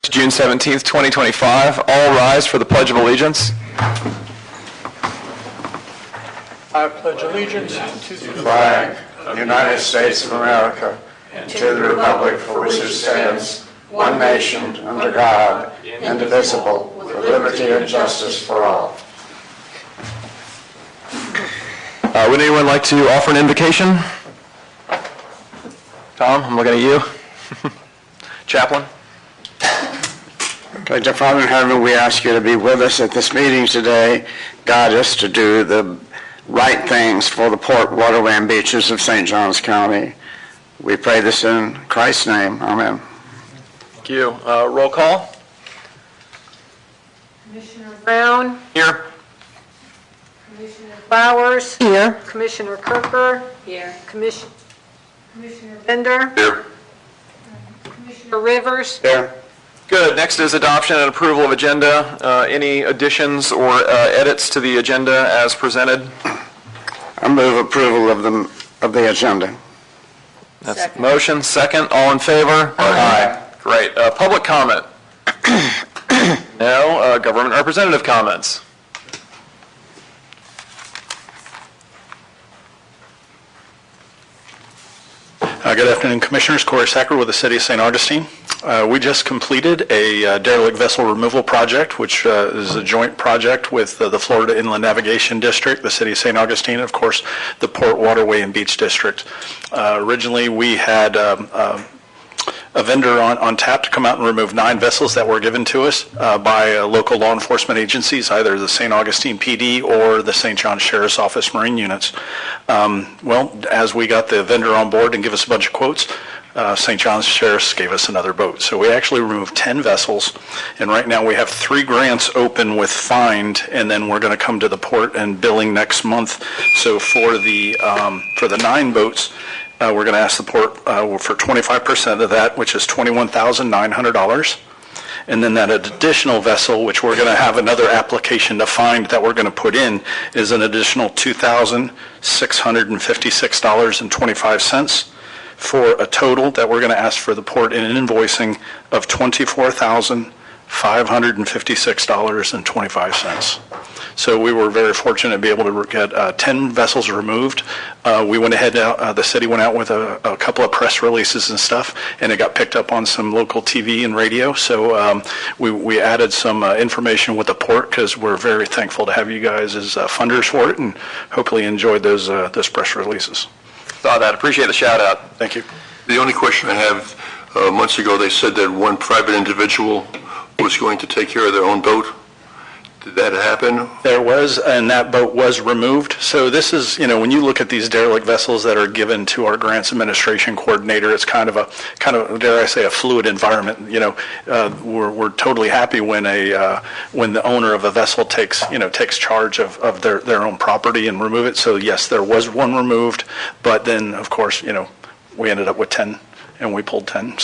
June 17th, 2025. All rise for the Pledge of Allegiance. I pledge allegiance to the flag of the United States of America and to the republic for which it stands, one nation, under God, indivisible, with liberty and justice for all. Would anyone like to offer an invocation? Tom, I'm looking at you. Chaplain? Okay, dear Father in heaven, we ask you to be with us at this meeting today. Guide us to do the right things for the port, waterway, and beaches of St. Johns County. We pray this in Christ's name. Amen. Thank you. Roll call. Commissioner Brown. Here. Commissioner Flowers. Here. Commissioner Kirker. Here. Commissioner Bender. Here. Commissioner Rivers. Here. Good. Next is adoption and approval of agenda. Any additions or edits to the agenda as presented? I move approval of the agenda. That's Second. motion. Second. All in favor? Aye. Great. Public comment? No. Government representative comments? Good afternoon, Commissioners. Corey Sacker with the City of St. Augustine. We just completed a derelict vessel removal project, which is a joint project with the Florida Inland Navigation District, the City of St. Augustine, and of course the Port, Waterway, and Beach District. Originally, we had a vendor on tap to come out and remove 9 vessels that were given to us by local law enforcement agencies, either the St. Augustine PD or the St. John Sheriff's Office Marine units. Well, as we got the vendor on board and give us a bunch of quotes, St. John's Sheriff's gave us another boat. So we actually removed 10 vessels, and right now we have 3 grants open with Find, and then we're going to come to the port and billing next month. So for the 9 boats, we're going to ask the port for 25% of that, which is $21,900. And then that additional vessel, which we're going to have another application to Find that we're going to put in, is an additional $2,656.25 for a total that we're going to ask for the port in an invoicing of $24,556.25. So we were very fortunate to be able to get 10 vessels removed. We went ahead, the city went out with a couple of press releases and stuff, and it got picked up on some local TV and radio. So we added some information with the port because we're very thankful to have you guys as funders for it, and hopefully enjoyed those press releases. Saw that. Appreciate the shout out. Thank you. The only question I have, months ago they said that one private individual was going to take care of their own boat. Did that happen? There was, and that boat was removed. So this is, when you look at these derelict vessels that are given to our grants administration coordinator, it's kind of, dare I say, a fluid environment. We're totally happy when the owner of a vessel takes charge of their own property and remove it. So yes, there was one removed, but then of course, we ended up with 10, and we pulled 10.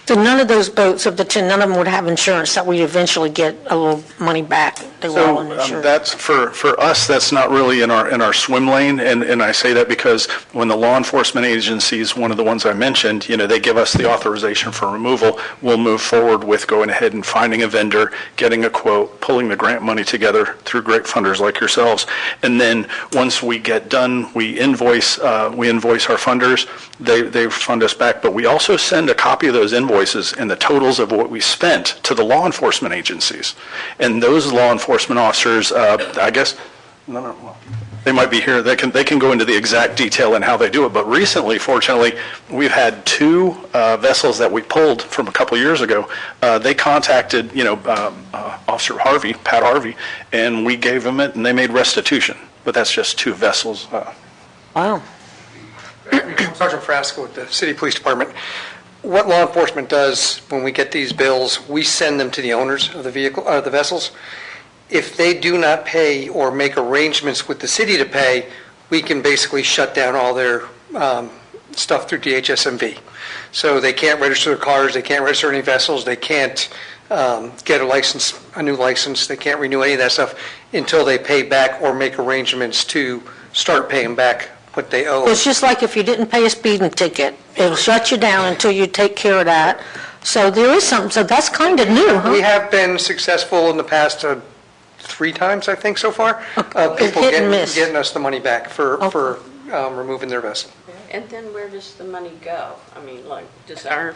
So none of those boats, of the 10, none of them would have insurance that we'd eventually get a little money back. They were all uninsured. That's for us, that's not really in our swim lane, and I say that because when the law enforcement agencies, one of the ones I mentioned, they give us the authorization for removal, we'll move forward with going ahead and finding a vendor, getting a quote, pulling the grant money together through great funders like yourselves, and then once we get done, we invoice our funders, they fund us back, but we also send a copy of those invoices and the totals of what we spent to the law enforcement agencies. And those law enforcement officers, they might be here, they can go into the exact detail and how they do it. But recently, fortunately, we've had 2 vessels that we pulled from a couple years ago. They contacted, Officer Harvey, Pat Harvey, and we gave them it and they made restitution. But that's just 2 vessels. Wow. Sergeant Frasco with the City Police Department. What law enforcement does when we get these bills, we send them to the owners of the the vessels. If they do not pay or make arrangements with the city to pay, we can basically shut down all their stuff through DHSMV. So they can't register their cars, they can't register any vessels, they can't get a new license, they can't renew any of that stuff until they pay back or make arrangements to start paying back what they owe. It's just like if you didn't pay a speeding ticket, it'll shut you down until you take care of that. So there is something, so that's kind of new, We huh? have been successful in the past 3 times, I think, so far. Okay. People Hit and miss. getting us the money back for Okay. removing their vessel. And then where does the money go? I mean, like, does our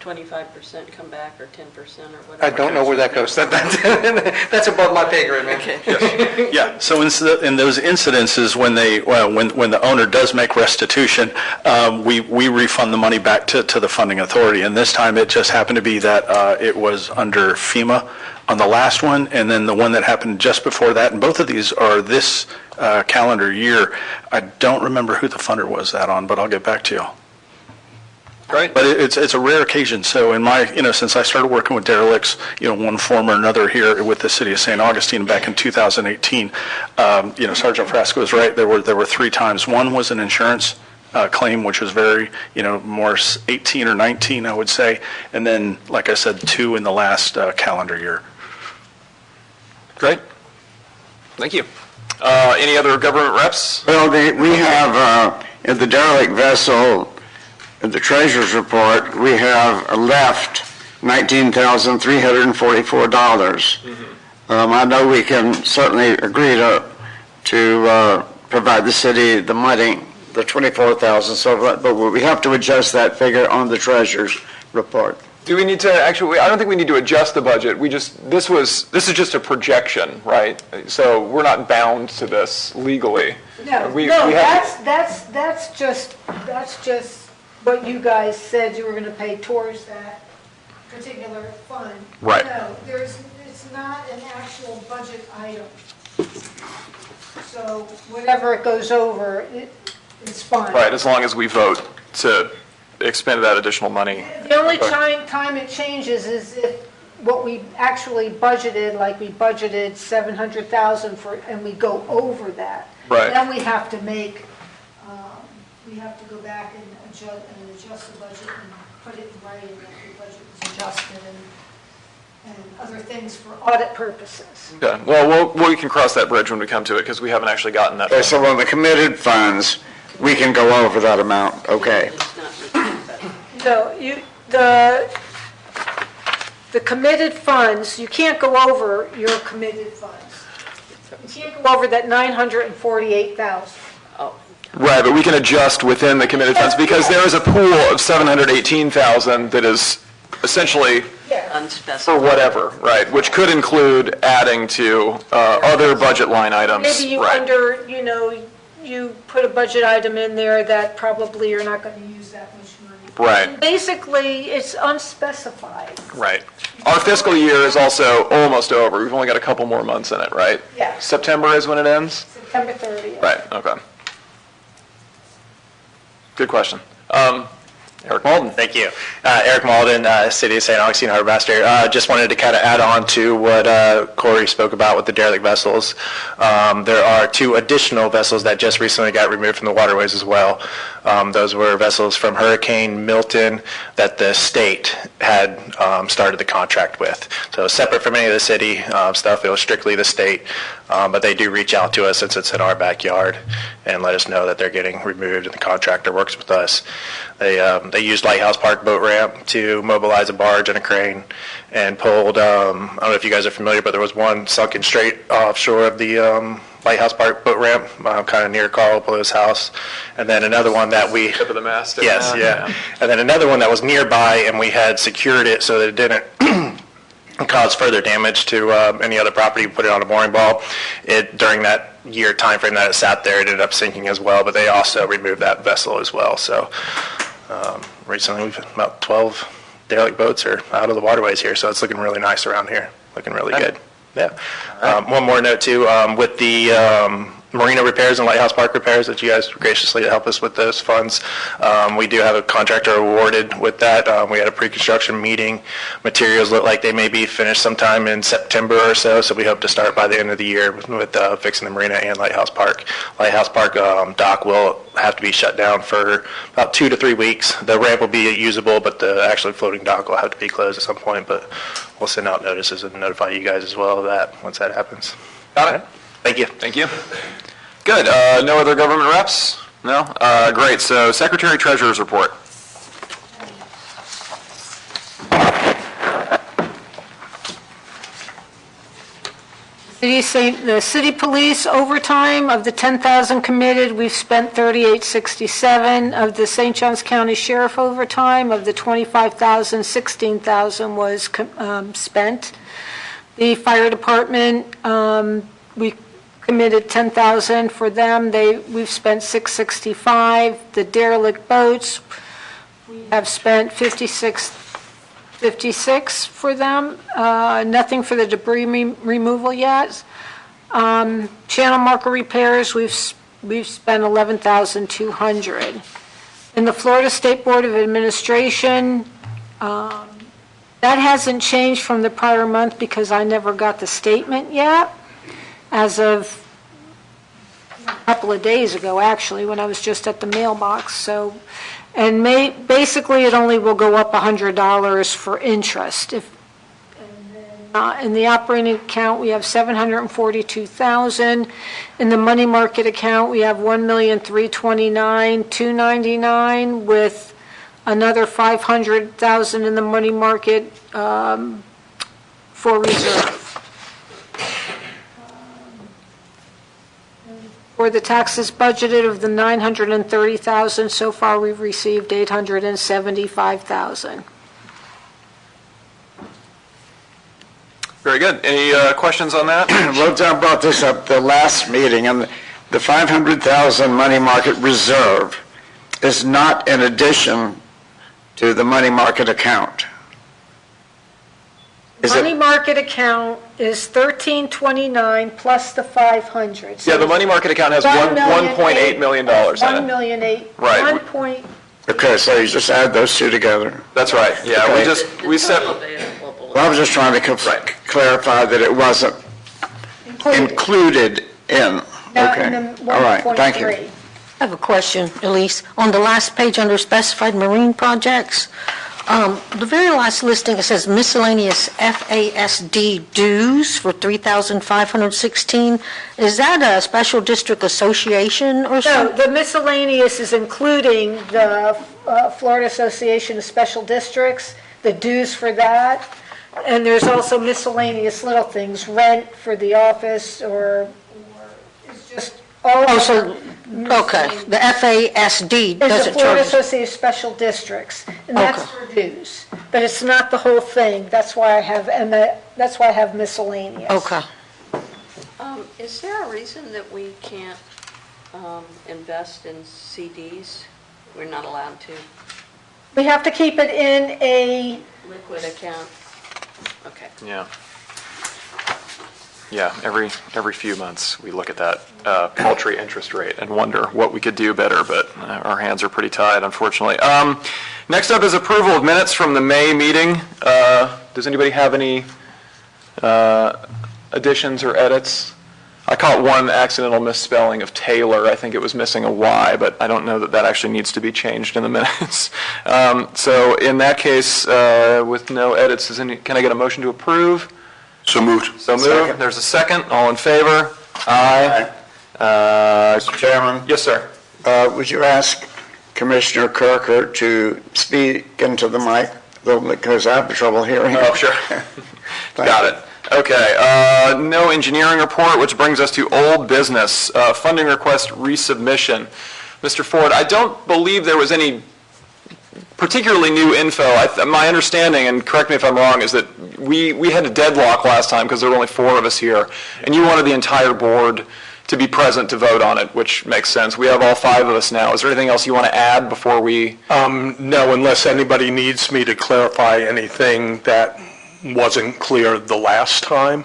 25% come back, or 10%, or whatever? I don't know where that goes. That's above my pay grade, man. Yeah, so in those incidences, when the owner does make restitution, we refund the money back to the funding authority. And this time, it just happened to be that it was under FEMA on the last one, and then the one that happened just before that. And both of these are this calendar year. I don't remember who the funder was that on, but I'll get back to you. Great. But it's a rare occasion. So in my, since I started working with derelicts, one form or another here with the city of St. Augustine back in 2018, Sergeant Frasco was right. There were 3 times. One was an insurance claim, which was very, more 18 or 19, I would say. And then, like I said, 2 in the last calendar year. Great. Thank you. Any other government reps? Well, we have, in the derelict vessel, in the treasurer's report, we have left $19,344. I know we can certainly agree to provide the city the money, the $24,000, so, but we have to adjust that figure on the treasurer's report. Do we need to, actually, I don't think we need to adjust the budget. This is just a projection, right? So we're not bound to this legally. No, We no, have- that's just what you guys said you were going to pay towards that particular fund. Right. No, it's not an actual budget item. So whatever it goes over, it's fine. Right, as long as we vote to expend that additional money. The only time it changes is if what we actually budgeted, like we budgeted 700,000 for, and we go over that. Right. Then we have to we have to go back and adjust the budget and put it in writing that the budget was adjusted and other things for audit purposes. Okay, well, we can cross that bridge when we come to it, because we haven't actually gotten that. Okay, so on the committed funds, we can go over that amount, okay. It's not repeated, but No, the committed funds, you can't go over your committed funds. You can't go over that 948,000. oh, Right, but we can adjust within the committed funds, because there is a pool of 718,000 that is essentially Yeah. for unspecified. whatever, right, which could include adding to other budget line items. Maybe you Right. you put a budget item in there that probably you're not going to use that much money. Right. Basically, it's unspecified. Right. Our fiscal year is also almost over. We've only got a couple more months in it, right? Yeah. September is when it ends? September 30th. Right, okay. Good question. Eric Malden. Thank you. Eric Malden, City of St. Augustine Harbor Master. Just wanted to kind of add on to what Corey spoke about with the derelict vessels. There are 2 additional vessels that just recently got removed from the waterways as well. Those were vessels from Hurricane Milton that the state had started the contract with. So separate from any of the city stuff, it was strictly the state. But they do reach out to us since it's in our backyard and let us know that they're getting removed, and the contractor works with us. They used Lighthouse Park boat ramp to mobilize a barge and a crane and pulled, I don't know if you guys are familiar, but there was one sunken straight offshore of the Lighthouse Park boat ramp, kind of near Carl Blue's house. And then another one that we... Tip of the mast. Yes, yeah. And then another one that was nearby, and we had secured it so that it didn't cause further damage to any other property. We put it on a mooring ball. During that year time frame that it sat there, it ended up sinking as well, but they also removed that vessel as well. So recently, we've about 12 derelict boats are out of the waterways here, so it's looking really nice around here, looking really good. Yeah. One more note too, with the marina repairs and Lighthouse Park repairs that you guys graciously help us with those funds. We do have a contractor awarded with that. We had a pre-construction meeting. Materials look like they may be finished sometime in September or so, so we hope to start by the end of the year with fixing the marina and Lighthouse Park. Lighthouse Park dock will have to be shut down for about 2 to 3 weeks. The ramp will be usable, but the actually floating dock will have to be closed at some point, but we'll send out notices and notify you guys as well of that once that happens. Got it. Thank you. Thank you. Good. No other government reps? No? Great, so Secretary Treasurer's report. The city police overtime, of the 10,000 committed, we've spent 3867. Of the St. Johns County Sheriff overtime, of the 25,000, 16,000 was spent. The fire department, we committed 10,000 for them. We've spent 665. The derelict boats, we have spent 56 for them. Nothing for the debris removal yet. Channel marker repairs, we've spent 11,200. In the Florida State Board of Administration, that hasn't changed from the prior month because I never got the statement yet, as of a couple of days ago, actually, when I was just at the mailbox. So, and basically, it only will go up $100 for interest. In the operating account, we have $742,000. In the money market account, we have $1,329,299 with another $500,000 in the money market for reserve. For the taxes budgeted of the $930,000, so far we've received $875,000. Very good. Any questions on that? Well, John brought this up the last meeting, and the 500,000 money market reserve is not in addition to the money market account. Money market account is 1329 plus the 500. So Yeah, the money market account has $1.8 million in it. 1,000,008. Right. 1 point. Okay, so you just add those two together. That's right, yeah, Okay. we set, Well, I was just trying to Right. clarify that it wasn't included in. Not Okay. in the All right, thank you. 1.3. I have a question, Elise. On the last page under specified marine projects, the very last listing, it says miscellaneous FASD dues for $3,516. Is that a special district association or No, something? the miscellaneous is including the Florida Association of Special Districts, the dues for that, and there's also miscellaneous little things, rent for the office, or it's just all. Oh, so, okay, the FASD It's the doesn't Florida charge. Association of Special Districts, and that's Okay. for dues, but it's not the whole thing, that's why I have, that's why I have miscellaneous. Okay. Is there a reason that we can't invest in CDs? We're not allowed to? We have to keep it in a, Liquid account? Okay. yeah. Yeah, every few months, we look at that paltry interest rate and wonder what we could do better, but our hands are pretty tied, unfortunately. Next up is approval of minutes from the May meeting. Does anybody have any additions or edits? I caught one accidental misspelling of Taylor. I think it was missing a Y, but I don't know that that actually needs to be changed in the minutes. So in that case, with no edits, can I get a motion to approve? So moved. So moved. Second. There's a second. All in favor? Aye. Mr. Chairman, Yes, sir. would you ask Commissioner Kirker to speak into the mic a little bit, because I have trouble hearing. Oh, sure. Got it. Okay, no engineering report, which brings us to old business, funding request resubmission. Mr. Ford, I don't believe there was any particularly new info. My understanding, and correct me if I'm wrong, is that we had a deadlock last time because there were only 4 of us here, and you wanted the entire board to be present to vote on it, which makes sense. We have all 5 of us now. Is there anything else you want to add before we? No, unless anybody needs me to clarify anything that wasn't clear the last time,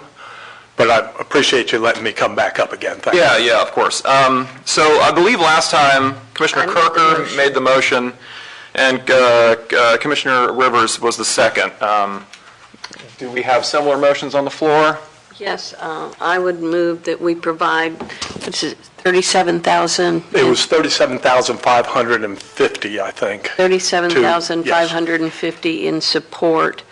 but I appreciate you letting me come back up again. Thank you. Yeah, of course. So I believe last time Commissioner Kirker made the motion and Commissioner Rivers was the second. Do we have similar motions on the floor? Yes, I would move that we provide, what's it, 37,000? It was 37,550, I think. 37,550 in support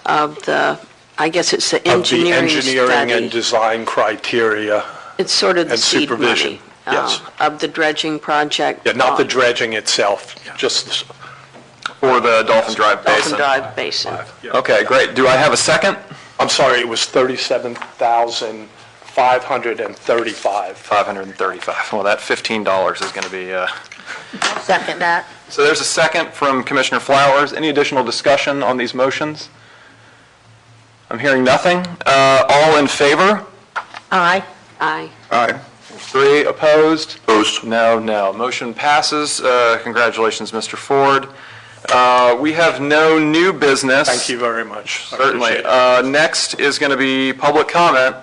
of the, I guess it's the Of the engineering engineering and study. design criteria It's sort of the and seed supervision. money. Yes. of the dredging project. Yeah, not the dredging itself, just, For the Dolphin Drive Basin? Dolphin Drive Basin. Okay, great. Do I have a second? I'm sorry, it was 37,535. 535. Well, that $15 is going to be, Second that. so there's a second from Commissioner Flowers. Any additional discussion on these motions? I'm hearing nothing. All in favor? Aye. Aye. Aye. 3 opposed? Opposed? No, no. Motion passes. Congratulations, Mr. Ford. We have no new business. Thank you very much. I Certainly. appreciate it. Next is going to be public comment.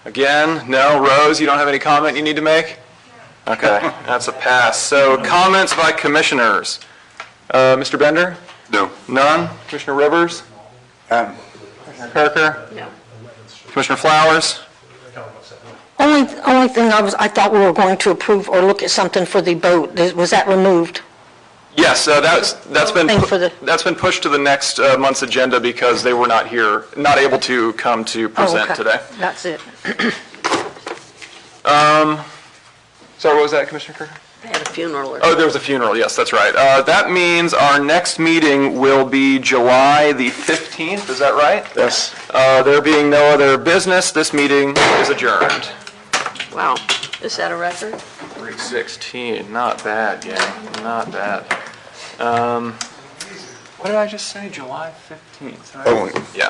Again, no. Rose, you don't have any comment you need to make? Okay, that's a pass. So comments by commissioners. Mr. Bender? No. None? Commissioner Rivers? Commissioner Kirker? No. Commissioner Flowers? Only thing I thought we were going to approve or look at something for the boat. Was that removed? Yes, that's been Thing for the- that's been pushed to the next month's agenda because they were not here, not able to come to present today. That's it. Sorry, what was that, Commissioner Kirker? They had a funeral or Oh, there was a funeral, yes, that's right. That means our next meeting will be July the 15th, is that right? Yes. There being no other business, this meeting is adjourned. Wow, is that a record? 3:16, not bad, gang, not bad. What did I just say, July 15th? right? Oh, Yeah,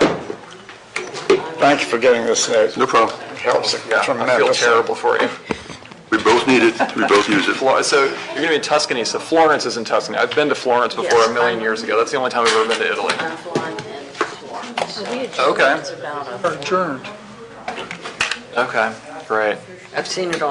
thank you for getting this. No problem. Helps yeah, I feel tremendously. terrible for you. We both need it. We both use it. So you're going to be in Tuscany, so Florence is in Tuscany. I've been to Florence before Yes, a million years ago. That's the only time I've ever been to Italy. Okay. Adjourned. Okay, great. I've seen it on